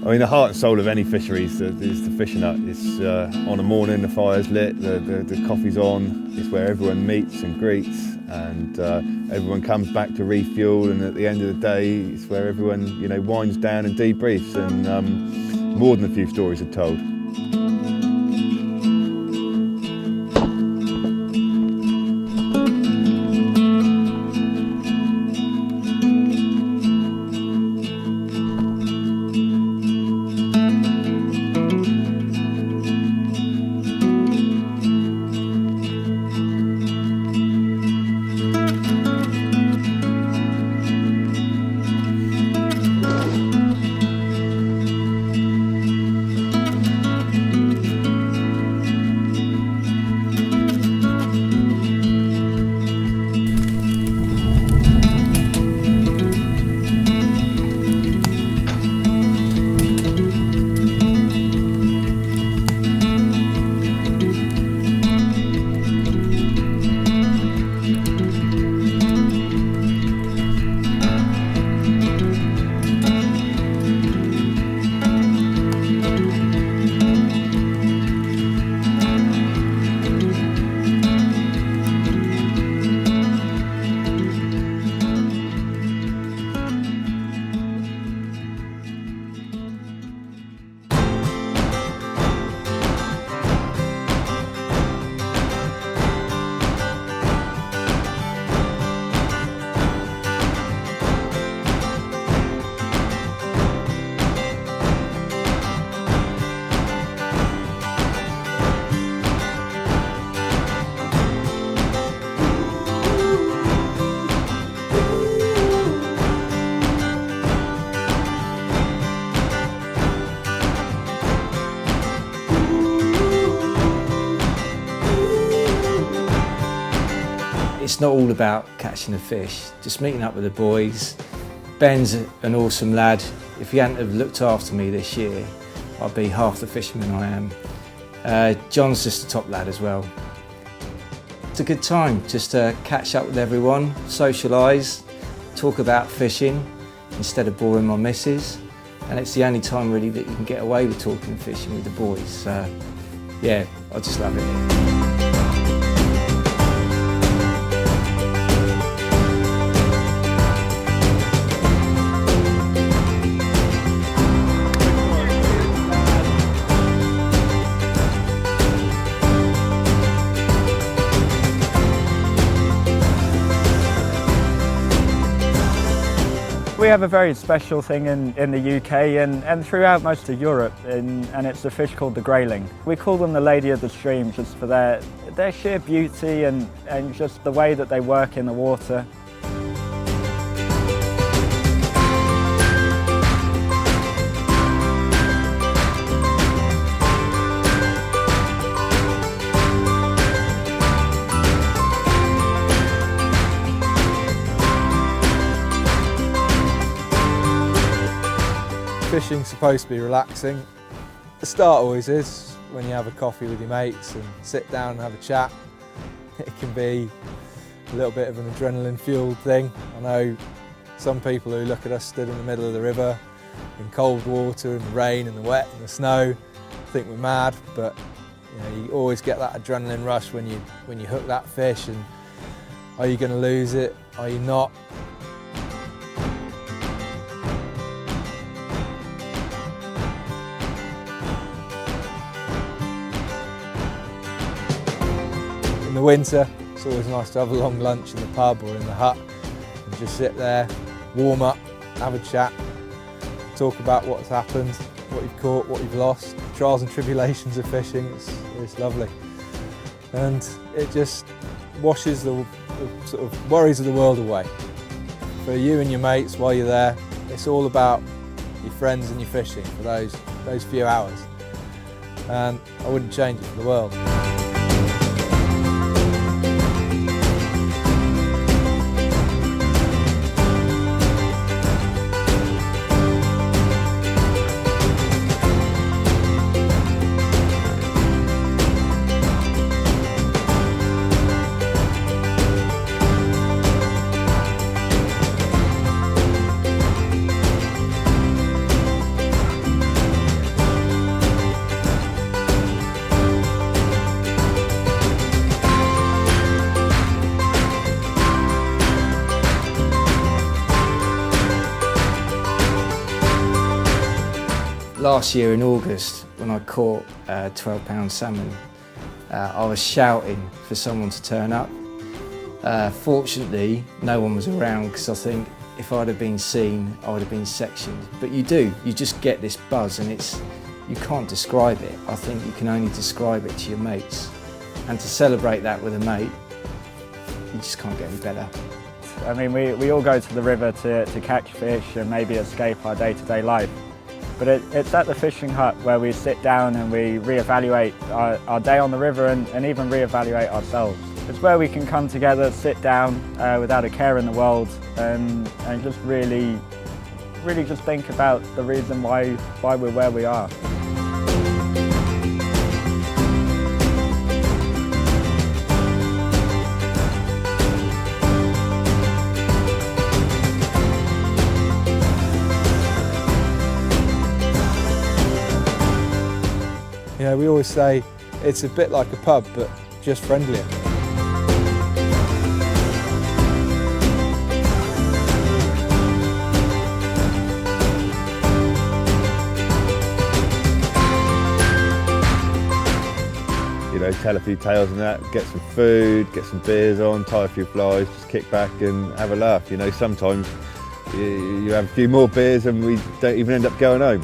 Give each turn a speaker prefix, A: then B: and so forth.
A: I mean, the heart and soul of any fishery is the fishing hut. It's on a morning, the fire's lit, the coffee's on. It's where everyone meets and greets, and everyone comes back to refuel. And at the end of the day, it's where everyone, winds down and debriefs, and more than a few stories are told.
B: It's not all about catching a fish, just meeting up with the boys. Ben's an awesome lad. If he hadn't have looked after me this year, I'd be half the fisherman I am. Jon's just a top lad as well. It's a good time just to catch up with everyone, socialise, talk about fishing instead of boring my missus. And it's the only time really that you can get away with talking fishing with the boys. So yeah, I just love it.
C: We have a very special thing in the UK and throughout most of Europe, and it's a fish called the grayling. We call them the lady of the stream just for their sheer beauty and just the way that they work in the water.
D: Fishing's supposed to be relaxing. The start always is, when you have a coffee with your mates and sit down and have a chat. It can be a little bit of an adrenaline-fueled thing. I know some people who look at us stood in the middle of the river in cold water and the rain and the wet and the snow think we're mad, but you always get that adrenaline rush when you hook that fish, and are you going to lose it? Are you not? In the winter, it's always nice to have a long lunch in the pub or in the hut and just sit there, warm up, have a chat, talk about what's happened, what you've caught, what you've lost, trials and tribulations of fishing. It's lovely. And it just washes the sort of worries of the world away. For you and your mates while you're there, it's all about your friends and your fishing for those few hours. And I wouldn't change it for the world.
B: Last year in August, when I caught 12-pound salmon, I was shouting for someone to turn up. Fortunately, no one was around, because I think if I'd have been seen, I would have been sectioned. But you just get this buzz, and you can't describe it. I think you can only describe it to your mates. And to celebrate that with a mate, you just can't get any better.
C: I mean, we all go to the river to catch fish and maybe escape our day-to-day life. But it's at the fishing hut where we sit down and we reevaluate our day on the river and even reevaluate ourselves. It's where we can come together, sit down without a care in the world and just really just think about the reason why we're where we are.
D: You know, we always say it's a bit like a pub, but just friendlier.
A: You know, tell a few tales and that, get some food, get some beers on, tie a few flies, just kick back and have a laugh. You know, sometimes you have a few more beers and we don't even end up going home.